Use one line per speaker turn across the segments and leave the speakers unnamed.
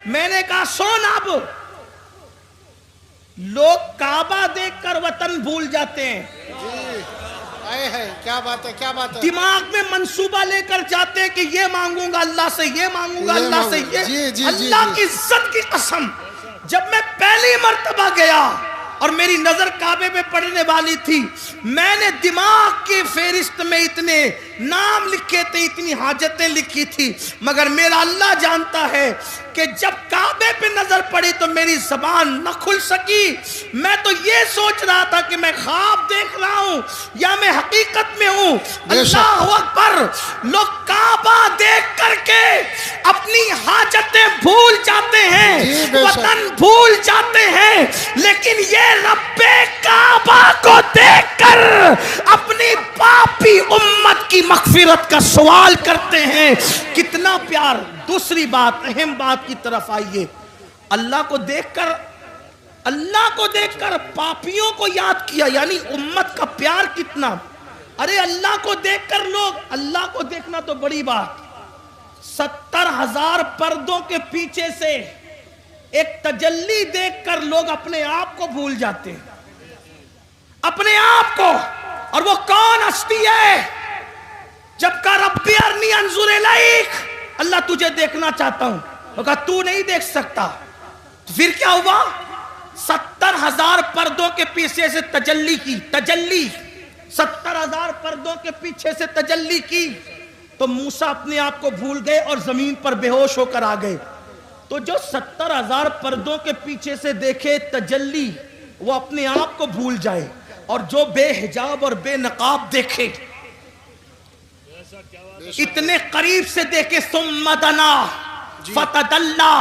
میں نے کہا سن، اب لوگ کعبہ دیکھ کر وطن بھول جاتے ہیں،
کیا بات ہے، کیا بات ہے،
دماغ میں منصوبہ لے کر جاتے ہیں کہ یہ مانگوں گا اللہ سے، یہ مانگوں گا اللہ سے، یہ اللہ کی عزت کی قسم، جب میں پہلی مرتبہ گیا اور میری نظر کعبے پہ پڑنے والی تھی، میں نے دماغ کی فہرست میں اتنے نام لکھے تھے، اتنی حاجتیں لکھی تھی، مگر میرا اللہ جانتا ہے کہ جب کعبے پہ نظر پڑی تو میری زبان نہ کھل سکی۔ میں تو یہ سوچ رہا تھا کہ میں خواب دیکھ رہا ہوں یا میں حقیقت میں ہوں۔ اللہ اکبر! لوگ کعبہ دیکھ کر کے اپنی حاجتیں بھول جاتے ہیں، وطن بھول جاتے ہیں، لیکن یہ رب کعبہ کو دیکھ کر اپنی پاپی امت کی مغفرت کا سوال کرتے ہیں۔ کتنا پیار! دوسری بات، اہم بات کی طرف آئیے، اللہ کو دیکھ کر پاپیوں کو یاد کیا، یعنی امت کا پیار کتنا۔ ارے اللہ کو دیکھ کر لوگ، اللہ کو دیکھنا تو بڑی بات، 70,000 پردوں کے پیچھے سے ایک تجلی دیکھ کر لوگ اپنے آپ کو بھول جاتے ہیں، اپنے آپ کو۔ اور وہ کون ہستی ہے؟ جب کا ربی ارنی انظر الیک، اللہ تجھے دیکھنا چاہتا ہوں، وہ کہا تو نہیں دیکھ سکتا۔ تو پھر کیا ہوا؟ 70,000 پردوں کے پیچھے سے تجلی کی، 70,000 پردوں کے پیچھے سے تجلی کی، تو موسیٰ اپنے آپ کو بھول گئے اور زمین پر بے ہوش ہو کر آ گئے۔ تو جو 70,000 پردوں کے پیچھے سے دیکھے تجلی، وہ اپنے آپ کو بھول جائے، اور جو بے حجاب اور بے نقاب دیکھے، اتنے قریب سے دیکھے، ثم دنا فتدلی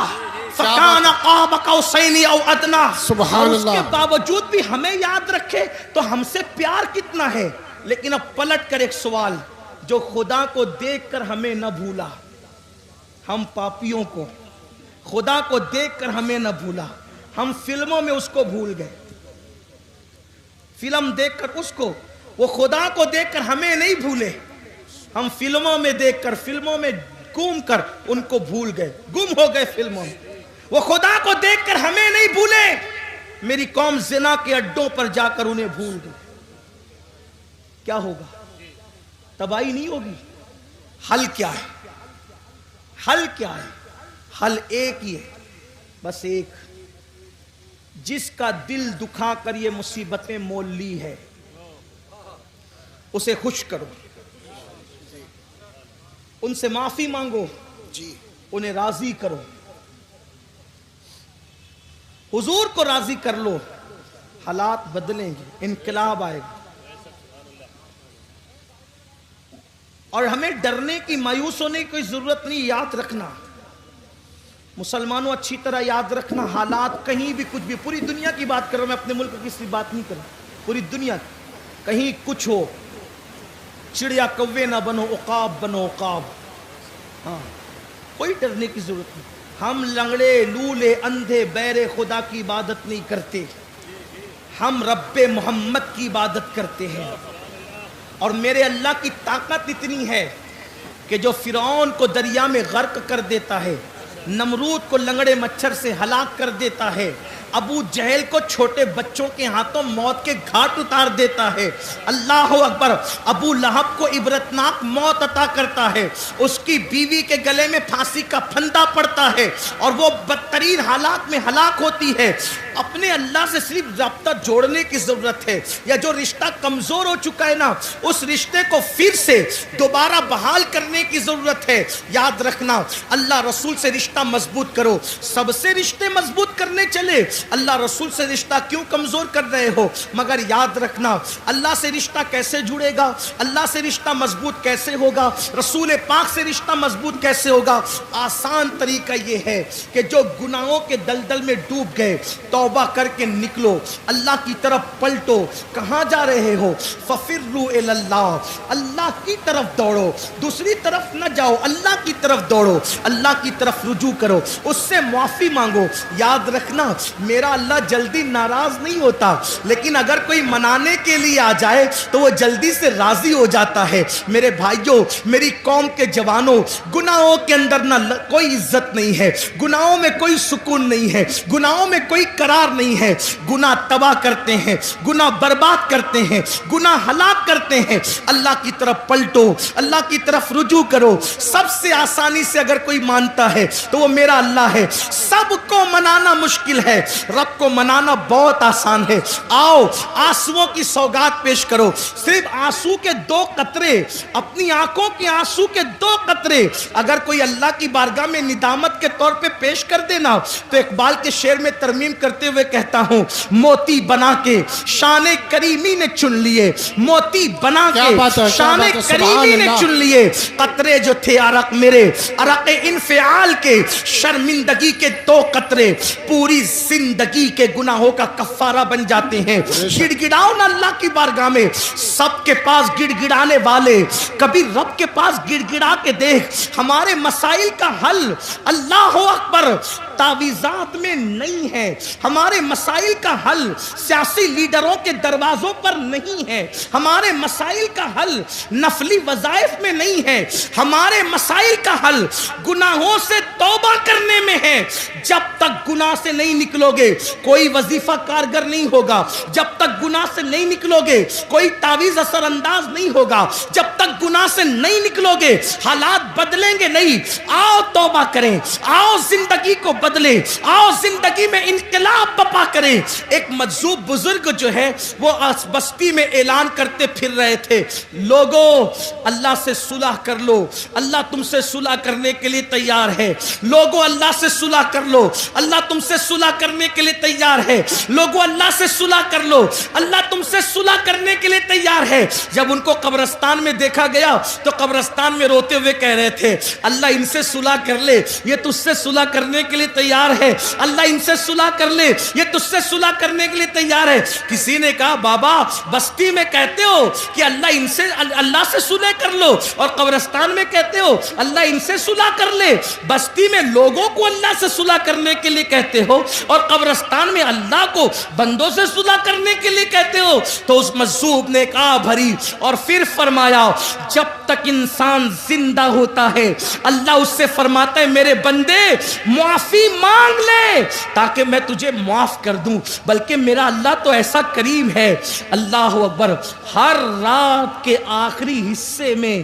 فکان قاب قوسین او ادنی، اور اس کے باوجود بھی ہمیں یاد رکھے تو ہم سے پیار کتنا ہے۔ لیکن اب پلٹ کر ایک سوال، جو خدا کو دیکھ کر ہمیں نہ بھولا، ہم پاپیوں کو، خدا کو دیکھ کر ہمیں نہ بھولا، ہم فلموں میں اس کو بھول گئے، فلم دیکھ کر اس کو، وہ خدا کو دیکھ کر ہمیں نہیں بھولے، ہم فلموں میں دیکھ کر، فلموں میں گھوم کر ان کو بھول گئے، گم ہو گئے فلموں میں۔ وہ خدا کو دیکھ کر ہمیں نہیں بھولے، میری قوم زنا کے اڈوں پر جا کر انہیں بھول گئی۔ کیا ہوگا؟ تباہی نہیں ہوگی؟ حل کیا ہے؟ حل کیا ہے؟ حل ایک ہی ہے، بس ایک، جس کا دل دکھا کر یہ مصیبتیں مول لی ہے، اسے خوش کرو، ان سے معافی مانگو، انہیں راضی کرو، حضور کو راضی کر لو، حالات بدلیں گے، انقلاب آئے گا۔ اور ہمیں ڈرنے کی، مایوس ہونے کی کوئی ضرورت نہیں۔ یاد رکھنا مسلمانوں، اچھی طرح یاد رکھنا، حالات کہیں بھی کچھ بھی، پوری دنیا کی بات کر رہا ہوں میں، اپنے ملک کی کسی بات نہیں کر رہا، پوری دنیا، کہیں کچھ ہو، چڑیا کوے نہ بنو، عقاب بنو عقاب، ہاں، کوئی ڈرنے کی ضرورت نہیں۔ ہم لنگڑے، لولے، اندھے، بہرے خدا کی عبادت نہیں کرتے، ہم رب محمد کی عبادت کرتے ہیں۔ اور میرے اللہ کی طاقت اتنی ہے کہ جو فرعون کو دریا میں غرق کر دیتا ہے، نمرود کو لنگڑے مچھر سے ہلاک کر دیتا ہے، ابو جہل کو چھوٹے بچوں کے ہاتھوں موت کے گھاٹ اتار دیتا ہے، اللہ اکبر، ابو لہب کو عبرتناک موت عطا کرتا ہے، اس کی بیوی کے گلے میں پھانسی کا پھندا پڑتا ہے اور وہ بدترین حالات میں ہلاک ہوتی ہے۔ اپنے اللہ سے صرف رابطہ جوڑنے کی ضرورت ہے، یا جو رشتہ کمزور ہو چکا ہے نا، اس رشتے کو پھر سے دوبارہ بحال کرنے کی ضرورت ہے۔ یاد رکھنا، اللہ رسول سے رشتہ مضبوط کرو، سب سے رشتے مضبوط کرنے چلے، اللہ رسول سے رشتہ کیوں کمزور کر رہے ہو؟ مگر یاد رکھنا، اللہ سے رشتہ کیسے جڑے گا، اللہ سے رشتہ مضبوط کیسے ہوگا، رسول پاک سے رشتہ مضبوط کیسے ہوگا؟ آسان طریقہ یہ ہے کہ جو گناہوں کے دلدل میں ڈوب گئے، توبہ کر کے نکلو، اللہ کی طرف پلٹو۔ کہاں جا رہے ہو؟ ففروا الی اللہ، اللہ کی طرف دوڑو، دوسری طرف نہ جاؤ، اللہ کی طرف دوڑو، اللہ کی طرف رجوع کرو، اس سے معافی مانگو۔ یاد رکھنا، میرا اللہ جلدی ناراض نہیں ہوتا، لیکن اگر کوئی منانے کے لیے آ جائے تو وہ جلدی سے راضی ہو جاتا ہے۔ میرے بھائیوں، میری قوم کے جوانوں، گناہوں کے اندر نہ کوئی عزت نہیں ہے، گناہوں میں کوئی سکون نہیں ہے، گناہوں میں کوئی قرار نہیں ہے۔ گناہ تباہ کرتے ہیں، گناہ برباد کرتے ہیں، گناہ ہلاک کرتے ہیں۔ اللہ کی طرف پلٹو، اللہ کی طرف رجوع کرو۔ سب سے آسانی سے اگر کوئی مانتا ہے تو وہ میرا اللہ ہے۔ سب کو منانا مشکل ہے، رب کو منانا بہت آسان ہے۔ آؤ آنسوؤں کی سوگات پیش کرو۔ صرف آنسو کے 2 قطرے، اپنی آنکھوں کی آنسو کے 2 قطرے اگر کوئی اللہ کی بارگاہ میں ندامت کے طور پہ پیش کر دینا تو اقبال کے شعر میں ترمیم کرتے ہوئے کہتا ہوں، موتی بنا کے شان کریمی نے چن لیے، موتی بنا کے شان کریمی نے چن لیے۔ قطرے جو تھے عرق میرے، عرق انفعال کے، شرمندگی کے 2 قطرے پوری زندگی کے گناہوں کا کفارہ بن جاتے ہیں۔ گڑ گڑاؤ نا اللہ کی بارگاہ میں۔ سب کے پاس گڑ گڑانے والے، کبھی رب کے پاس گڑ گڑا کے دیکھ۔ ہمارے مسائل کا حل اللہ اکبر تعویذات میں نہیں ہے، ہمارے مسائل کا حل سیاسی لیڈروں کے دروازوں پر نہیں ہے، ہمارے مسائل کا حل نفلی وظائف میں نہیں ہے، ہمارے مسائل کا حل گناہوں سے توبہ کرنے میں ہے۔ جب تک گناہ سے نہیں نکلو گے کوئی وظیفہ کارگر نہیں ہوگا، جب تک گناہ سے نہیں نکلو گے کوئی تعویذ اثر انداز نہیں ہوگا، جب تک گناہ سے نہیں نکلو گے حالات بدلیں گے نہیں۔ آؤ توبہ کریں، آؤ زندگی کو بدلیں، آؤ زندگی میں انقلاب بپا کریں۔ ایک مجذوب بزرگ جو ہے وہ بستی میں اعلان کرتے پھر رہے تھے، لوگوں اللہ سے صلح کر لو، اللہ تم سے صلح کرنے کے لیے تیار ہے۔ لوگوں اللہ سے صلح کر لو، اللہ تم سے صلح کرنے کے لیے تیار ہے۔ لوگوں اللہ سے صلح کر لو، اللہ تم سے صلح کرنے کے لیے تیار ہے۔ جب ان کو قبرستان میں دیکھا گیا تو قبرستان میں روتے ہوئے کہہ رہے تھے، اللہ ان سے صلح کر لے، یہ تجھ سے صلح کرنے کے لیے تیار ہے، اللہ ان سے صلح کر لے، یہ تجھ سے صلح کرنے کے لیے تیار ہے۔ کسی نے کہا، بابا بستی میں کہتے ہو کہ اللہ سے صلح کر لو اور قبرستان میں کہتے ہو اللہ ان سے صلح کر لے، بستی میں لوگوں کو اللہ سے صلح کرنے کے لیے کہتے ہو اور قبرستان میں اللہ کو بندوں سے صلح کرنے کے لیے کہتے ہو۔ تو اس مجذوب نے کہا بھری اور پھر فرمایا، جب تک انسان زندہ ہوتا ہے اللہ اس سے فرماتا ہے میرے بندے معافی مانگ لے تاکہ میں تجھے معاف کر دوں۔ بلکہ میرا اللہ تو ایسا کریم ہے، اللہ اکبر، ہر رات کے آخری حصے میں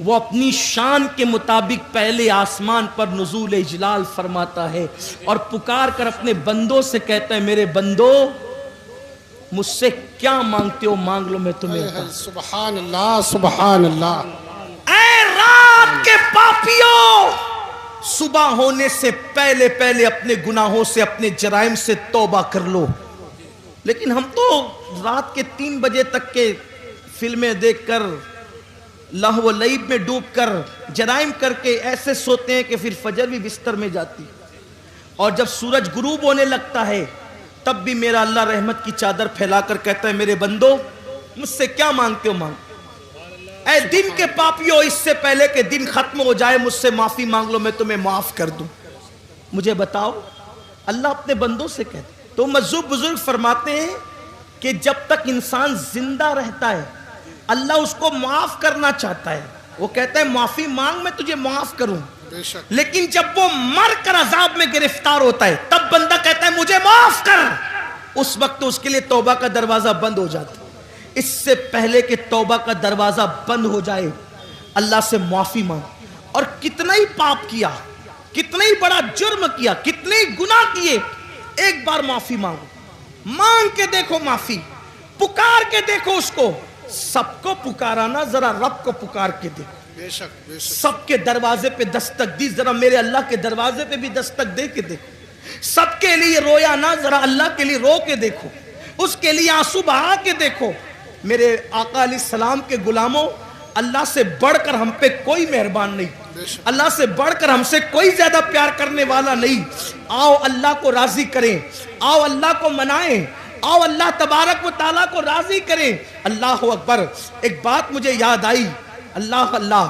وہ اپنی شان کے مطابق پہلے آسمان پر نزول اجلال فرماتا ہے اور پکار کر اپنے بندوں سے کہتا ہے میرے بندو مجھ سے کیا مانگتے ہو مانگ لو، میں تمہیں عطا۔
سبحان اللہ، سبحان اللہ۔
اے رات کے پاپیوں، صبح ہونے سے پہلے پہلے اپنے گناہوں سے، اپنے جرائم سے توبہ کر لو۔ لیکن ہم تو رات کے 3 بجے تک کے فلمیں دیکھ کر، لہو و لعب میں ڈوب کر، جرائم کر کے ایسے سوتے ہیں کہ پھر فجر بھی بستر میں جاتی، اور جب سورج غروب ہونے لگتا ہے تب بھی میرا اللہ رحمت کی چادر پھیلا کر کہتا ہے میرے بندو مجھ سے کیا مانگتے ہو مانگ۔ اے دن کے پاپیو، اس سے پہلے کہ دن ختم ہو جائے مجھ سے معافی مانگ لو، میں تمہیں معاف کر دوں۔ مجھے بتاؤ، اللہ اپنے بندوں سے کہتے ہیں۔ تو مجذوب بزرگ فرماتے ہیں کہ جب تک انسان زندہ رہتا ہے اللہ اس کو معاف کرنا چاہتا ہے، وہ کہتا ہے معافی مانگ میں تجھے معاف کروں۔ لیکن جب وہ مر کر عذاب میں گرفتار ہوتا ہے تب بندہ کہتا ہے مجھے معاف کر، اس وقت اس کے لیے توبہ کا دروازہ بند ہو جاتا ہے۔ اس سے پہلے کہ توبہ کا دروازہ بند ہو جائے اللہ سے معافی مانگ، اور کتنا ہی پاپ کیا، کتنا ہی بڑا جرم کیا، کتنے ہی گناہ کیے، ایک بار معافی مانگو، مانگ کے دیکھو معافی، پکار کے دیکھو اس کو۔ سب کو پکارانا، ذرا رب کو پکار کے دیکھو۔
بے شک بے شک۔
سب کے دروازے پہ دستک دی، ذرا میرے اللہ کے دروازے پہ بھی دستک دے کے دیکھو۔ سب کے لیے رویا نہ، ذرا اللہ کے لیے رو کے دیکھو، اس کے لیے آنسو بہا کے دیکھو۔ میرے آقا علیہ السلام کے غلاموں، اللہ سے بڑھ کر ہم پہ کوئی مہربان نہیں، اللہ سے بڑھ کر ہم سے کوئی زیادہ پیار کرنے والا نہیں۔ آؤ اللہ کو راضی کریں، آؤ اللہ کو منائیں، آؤ اللہ تبارک و تعالیٰ کو راضی کریں۔ اللہ اکبر۔ ایک بات مجھے یاد آئی، اللہ اللہ،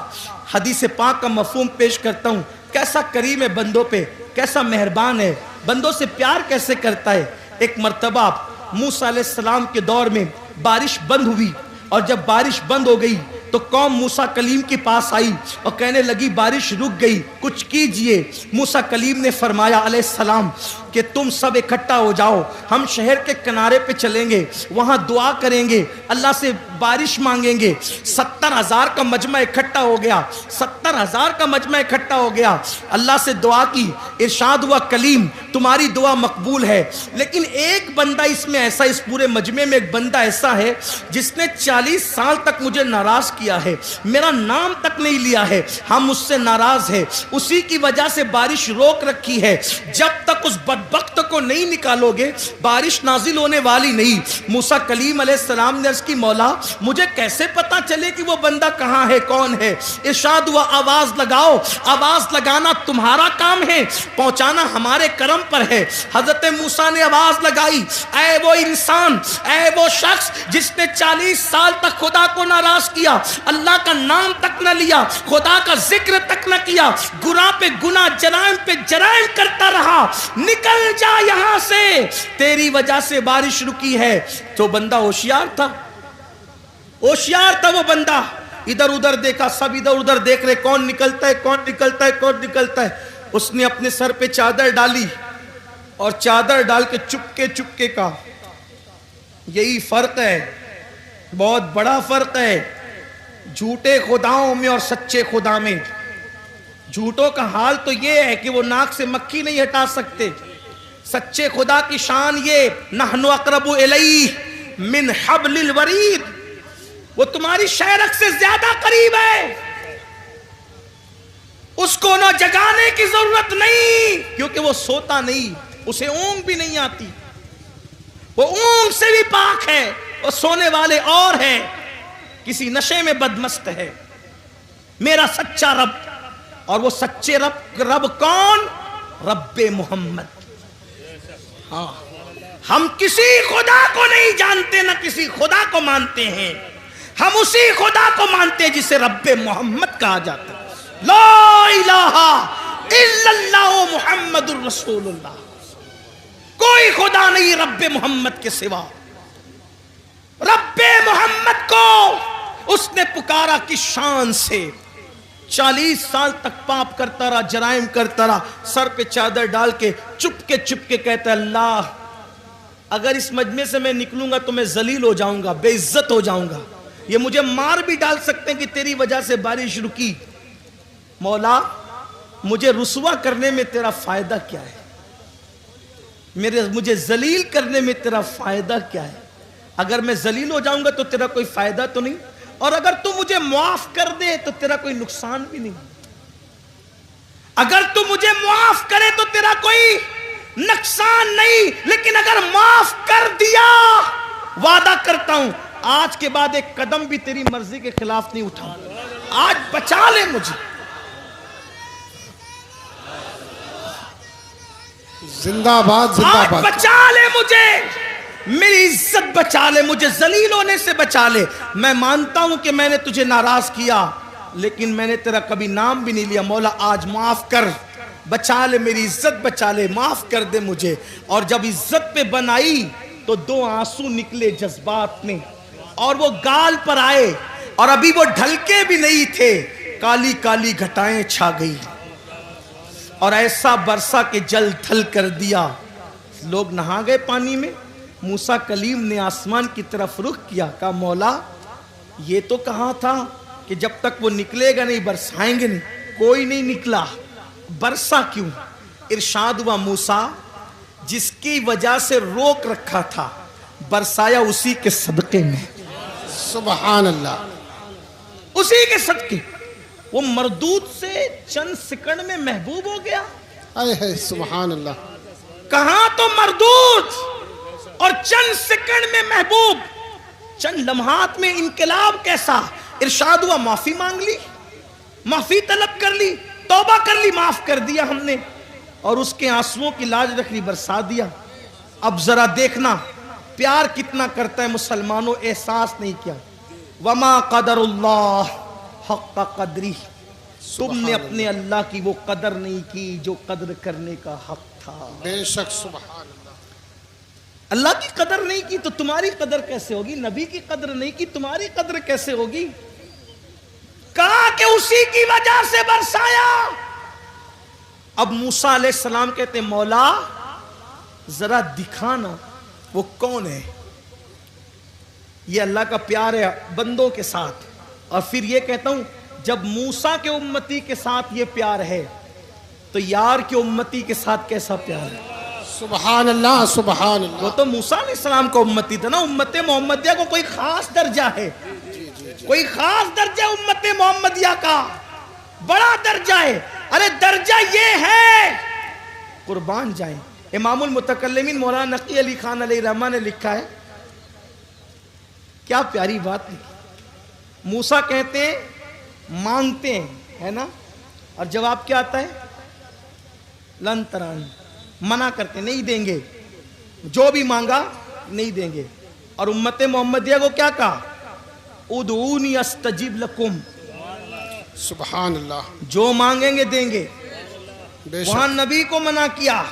حدیث پاک کا مفہوم پیش کرتا ہوں، کیسا کریم ہے بندوں پہ، کیسا مہربان ہے۔ بندوں سے پیار کیسے کرتا ہے. ایک مرتبہ موسیٰ علیہ السلام کے دور میں بارش بند ہوئی, اور جب بارش بند ہو گئی تو قوم موسیٰ کلیم کے پاس آئی اور کہنے لگی بارش رک گئی, کچھ کیجئے. موسیٰ کلیم نے فرمایا علیہ السلام کہ تم سب اکٹھا ہو جاؤ, ہم شہر کے کنارے پہ چلیں گے, وہاں دعا کریں گے, اللہ سے بارش مانگیں گے. 70,000 کا مجمع اکٹھا ہو گیا, 70,000 کا مجمع اکٹھا ہو گیا. اللہ سے دعا کی, ارشاد ہوا کلیم تمہاری دعا مقبول ہے, لیکن ایک بندہ اس میں ایسا, اس پورے مجمع میں ایک بندہ ایسا ہے جس نے 40 سال تک مجھے ناراض کیا ہے, میرا نام تک نہیں لیا ہے, ہم اس سے ناراض ہیں, اسی کی وجہ سے بارش روک رکھی ہے. جب تک اس بدبخت کو نہیں نکالو گے بارش نازل ہونے والی نہیں. موسیٰ کلیم علیہ السلام نے عرض کی مولا مجھے کیسے پتا چلے کہ وہ بندہ کہاں ہے, کون ہے؟ ارشاد ہوا آواز لگاؤ. آواز لگانا تمہارا کام ہے, پہنچانا ہمارے کرم پر ہے. حضرت موسیٰ نے آواز لگائی, اے وہ انسان, اے وہ شخص جس نے 40 سال تک خدا کو ناراض کیا, اللہ کا نام تک نہ لیا, خدا کا ذکر تک نہ کیا, گناہ پہ گناہ, جرائم پہ جرائم کرتا رہا, نکل جا یہاں سے, تیری وجہ سے بارش رکی ہے. تو بندہ ہوشیار تھا, ہوشیار تھا وہ بندہ. ادھر ادھر دیکھا, سب ادھر ادھر دیکھ رہے کون نکلتا ہے, کون نکلتا ہے, کون نکلتا ہے. اس نے اپنے سر پہ چادر ڈالی اور چادر ڈال کے چپکے چپکے کا. یہی فرق ہے, بہت بڑا فرق ہے جھوٹے خداؤں میں اور سچے خدا میں. جھوٹوں کا حال تو یہ ہے کہ وہ ناک سے مکھی نہیں ہٹا سکتے. سچے خدا کی شان یہ, نحن اقرب الیہ من حبل الورید, وہ تمہاری شہرک سے زیادہ قریب ہے, اس کو نہ جگانے کی ضرورت نہیں, کیونکہ وہ سوتا نہیں, اسے اونگ بھی نہیں آتی, وہ اونگ سے بھی پاک ہے, وہ سونے والے اور ہیں, کسی نشے میں بدمست ہے. میرا سچا رب, اور وہ سچے رب کون؟ رب محمد. ہاں, ہم کسی خدا کو نہیں جانتے نہ کسی خدا کو مانتے ہیں, ہم اسی خدا کو مانتے ہیں جسے رب محمد کہا جاتا ہے. لا الہ الا اللہ محمد الرسول اللہ, کوئی خدا نہیں رب محمد کے سوا. رب محمد کو اس نے پکارا کس شان سے, 40 سال تک پاپ کرتا رہا, جرائم کرتا رہا, سر پہ چادر ڈال کے چپ کے کہتا ہے اللہ اگر اس مجمع سے میں نکلوں گا تو میں ذلیل ہو جاؤں گا, بے عزت ہو جاؤں گا, یہ مجھے مار بھی ڈال سکتے ہیں کہ تیری وجہ سے بارش رکی. مولا مجھے رسوا کرنے میں تیرا فائدہ کیا ہے, مجھے ذلیل کرنے میں تیرا فائدہ کیا ہے؟ اگر میں ذلیل ہو جاؤں گا تو تیرا کوئی فائدہ تو نہیں, اور اگر تو مجھے معاف کر دے تو تیرا کوئی نقصان بھی نہیں. اگر تو مجھے معاف کرے تو تیرا کوئی نقصان نہیں, لیکن اگر معاف کر دیا وعدہ کرتا ہوں آج کے بعد ایک قدم بھی تیری مرضی کے خلاف نہیں اٹھاؤں. آج بچا لے مجھے,
زندہ باد, زندہ
آج
باد.
بچا لے مجھے, میری عزت بچا لے, مجھے ذلیل ہونے سے بچا لے. میں مانتا ہوں کہ میں نے تجھے ناراض کیا, لیکن میں نے تیرا کبھی نام بھی نہیں لیا. مولا آج معاف کر, بچا لے, میری عزت بچا لے, معاف کر دے مجھے. اور جب عزت پہ بنائی تو 2 آنسو نکلے جذبات میں, اور وہ گال پر آئے, اور ابھی وہ ڈھلکے بھی نہیں تھے, کالی کالی گھٹائیں چھا گئی, اور ایسا برسا کہ جل تھل کر دیا. لوگ نہا گئے پانی میں. موسیٰ کلیم نے آسمان کی طرف رخ کیا, کہا مولا یہ تو کہا تھا کہ جب تک وہ نکلے گا نہیں برسائیں گے نہیں, کوئی نہیں نکلا, برسا کیوں؟ ارشاد ہوا موسیٰ جس کی وجہ سے روک رکھا تھا برسایا اسی کے صدقے میں.
سبحان اللہ,
اسی کے صدقے. وہ مردود سے چند سیکنڈ میں محبوب ہو گیا.
اے سبحان اللہ.
کہاں تو مردود اور چند سیکنڈ میں محبوب, چند لمحات میں انقلاب کیسا. ارشاد ہوا معافی مانگ لی, معافی طلب کر لی, توبہ کر لی, معاف کر دیا ہم نے, اور اس کے آنسوؤں کی لاج رکھ لی, برسا دیا. اب ذرا دیکھنا پیار کتنا کرتا ہے مسلمانوں, احساس نہیں کیا. وما قدر اللہ حق قدری, تم نے اپنے اللہ کی وہ قدر نہیں کی جو قدر کرنے کا حق تھا. تھا.
بے شک سبحان اللہ.
اللہ کی قدر نہیں کی تو تمہاری قدر کیسے ہوگی؟ نبی کی قدر نہیں کی تمہاری قدر کیسے ہوگی؟ کہا کہ اسی کی وجہ سے برسایا. اب موسیٰ علیہ السلام کہتے ہیں مولا ذرا دکھانا وہ کون ہے. یہ اللہ کا پیار ہے بندوں کے ساتھ. اور پھر یہ کہتا ہوں جب موسیٰ کے امتی کے ساتھ یہ پیار ہے تو یار کے امتی کے ساتھ کیسا پیار ہے.
سبحان اللہ سبحان
وہ
اللہ.
تو موسیٰ علیہ السلام کا امتی تھا نا. امت محمدیہ کو کوئی خاص درجہ ہے, کوئی خاص درجہ امت محمدیہ کا, بڑا درجہ ہے. ارے درجہ یہ ہے قربان جائیں. امام المتکلمین مولانا نقی علی خان علیہ رحمہ نے لکھا ہے, کیا پیاری بات لکھی. موسیٰ کہتے ہیں مانگتے ہیں ہے نا, اور جواب کیا آتا ہے لن ترانی, منع کرتے نہیں دیں گے, جو بھی مانگا نہیں دیں گے. اور امت محمدیہ کو کیا کہا ادعونی استجیب لکم,
سبحان اللہ.
جو مانگیں گے دیں گے.
بے
وہاں
شک
نبی کو منع کیا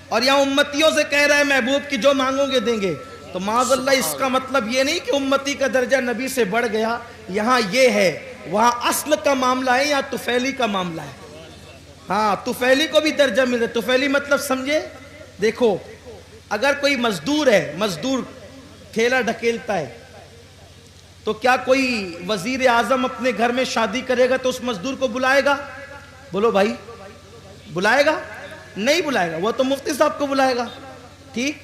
اور یہاں امتیوں سے کہہ رہا ہے محبوب کی جو مانگو گے دیں گے. تو معاذ اللہ اس کا مطلب یہ نہیں کہ امتی کا درجہ نبی سے بڑھ گیا. یہاں یہ ہے وہاں اصل کا معاملہ ہے یا طفیلی کا معاملہ ہے. ہاں طفیلی کو بھی درجہ مل رہا ہے. طفیلی مطلب سمجھے, دیکھو اگر کوئی مزدور ہے, مزدور ٹھیلا ڈھکیلتا ہے, تو کیا کوئی وزیر اعظم اپنے گھر میں شادی کرے گا تو اس مزدور کو بلائے گا؟ بولو بھائی, بلائے گا؟ نہیں بلائے گا. وہ تو مفتی صاحب کو بلائے گا. ٹھیک,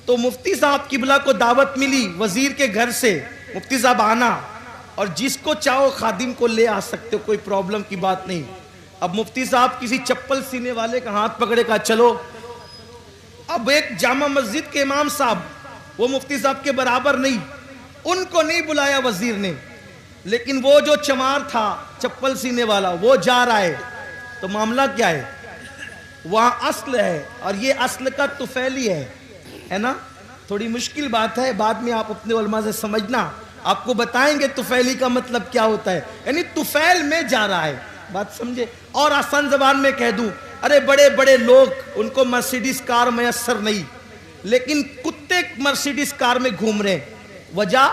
تو مفتی صاحب قبلہ کو دعوت ملی وزیر کے گھر سے, مفتی صاحب آنا, اور جس کو چاہو خادم کو لے آ سکتے ہو, کوئی پرابلم کی بات نہیں. اب مفتی صاحب کسی چپل سینے والے کا ہاتھ پکڑے کا چلو. اب ایک جامع مسجد کے امام صاحب, وہ مفتی صاحب کے برابر نہیں, ان کو نہیں بلایا وزیر نے, لیکن وہ جو چمار تھا چپل سینے والا وہ جا رہا ہے. تو معاملہ کیا ہے, وہاں اصل ہے اور یہ اصل کا طفیلی ہے نا. تھوڑی مشکل بات ہے, بعد میں آپ اپنے علماء سے سمجھنا, آپ کو بتائیں گے طفیلی کا مطلب کیا ہوتا ہے. یعنی طفیل میں جا رہا ہے, بات سمجھے. اور آسان زبان میں کہہ دوں, ارے بڑے بڑے لوگ ان کو مرسیڈیز کار میسر نہیں, لیکن کتے مرسیڈیز کار میں گھوم رہے ہیں. وجہ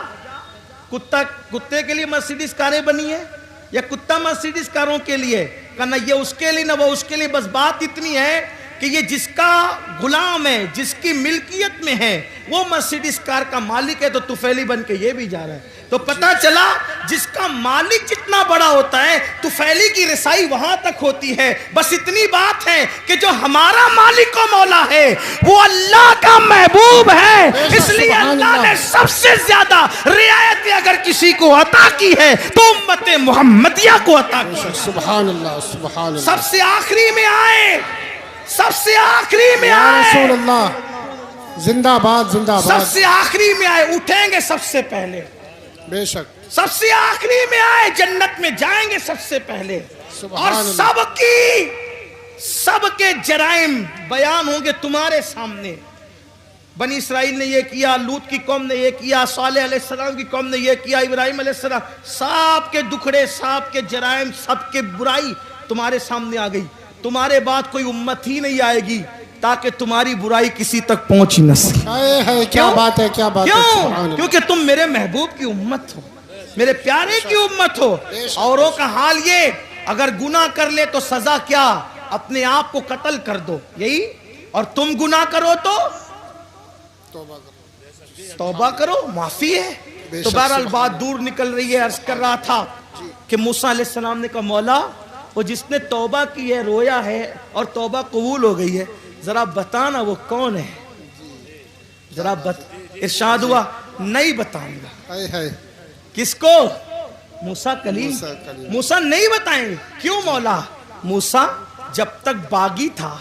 کتے کے لیے مرسیڈیز کاریں بنی ہیں یا کتا مرسیڈیز کاروں کے لیے؟ کہ نہ یہ اس کے لیے نہ وہ اس کے لیے. بس بات اتنی ہے کہ یہ جس کا غلام ہے, جس کی ملکیت میں ہے, وہ مرسیڈیز کار کا مالک ہے, تو طفیلی بن کے یہ بھی جا رہا ہے. تو پتہ چلا جس کا مالک جتنا بڑا ہوتا ہے طفیلی کی رسائی وہاں تک ہوتی ہے. بس اتنی بات ہے کہ جو ہمارا مالک و مولا ہے وہ اللہ کا محبوب ہے, اس لیے اللہ نے سب سے زیادہ رعایت اگر کسی کو عطا کی ہے تو امت محمدیہ کو عطا کی ہے.
سبحان اللہ سبحان اللہ.
سب سے آخری میں آئے, سب سے آخری میں
یا رسول
آئے,
اللہ زندہ باد زندہ
سب
باد.
سے آخری میں آئے, اٹھیں گے سب سے پہلے,
بے شک
سب سے آخری میں آئے, جنت میں جائیں گے سب سے پہلے,
سبحان
اور
اللہ.
سب کے جرائم بیان ہوں گے تمہارے سامنے. بنی اسرائیل نے یہ کیا, لوط کی قوم نے یہ کیا, صالح علیہ السلام کی قوم نے یہ کیا, ابراہیم علیہ السلام, سب کے دکھڑے, سب کے جرائم, سب کے برائی تمہارے سامنے آ گئی. تمہارے بعد کوئی امت ہی نہیں آئے گی تاکہ تمہاری برائی کسی تک پہنچ ہی نہ سکے.
کیا بات ہے, کیا بات ہے. سبحان
کیوں؟
اللہ.
کیونکہ تم میرے محبوب کی امت ہو, میرے پیارے کی امت ہو. اوروں کا حال یہ, اگر گناہ کر لے تو سزا کیا, اپنے آپ کو قتل کر دو, یہی. اور تم گناہ کرو تو توبہ کرو, معافی ہے. تو بہرحال بات دور نکل رہی ہے. عرض کر رہا تھا کہ موسیٰ علیہ السلام نے کہا مولا وہ جس نے توبہ کی ہے, رویا ہے اور توبہ قبول ہو گئی ہے, ذرا بتانا وہ کون ہے. ذرا ارشاد ہوا نہیں بتاؤں گا. کس کو؟ موسیٰ کلیم. موسیٰ نہیں بتائیں گے. کیوں مولا؟ موسیٰ جب تک باغی تھا,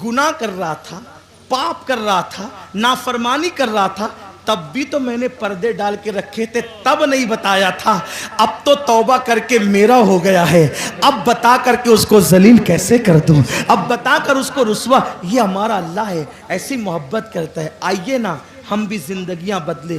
گناہ کر رہا تھا, پاپ کر رہا تھا, نافرمانی کر رہا تھا, تب بھی تو میں نے پردے ڈال کے رکھے تھے, تب نہیں بتایا تھا. اب تو توبہ کر کے میرا ہو گیا ہے, اب بتا کر کے اس کو ذلیل کیسے کر دوں, اب بتا کر اس کو رسوا. یہ ہمارا اللہ ہے, ایسی محبت کرتا ہے. آئیے نا ہم بھی زندگیاں بدلے,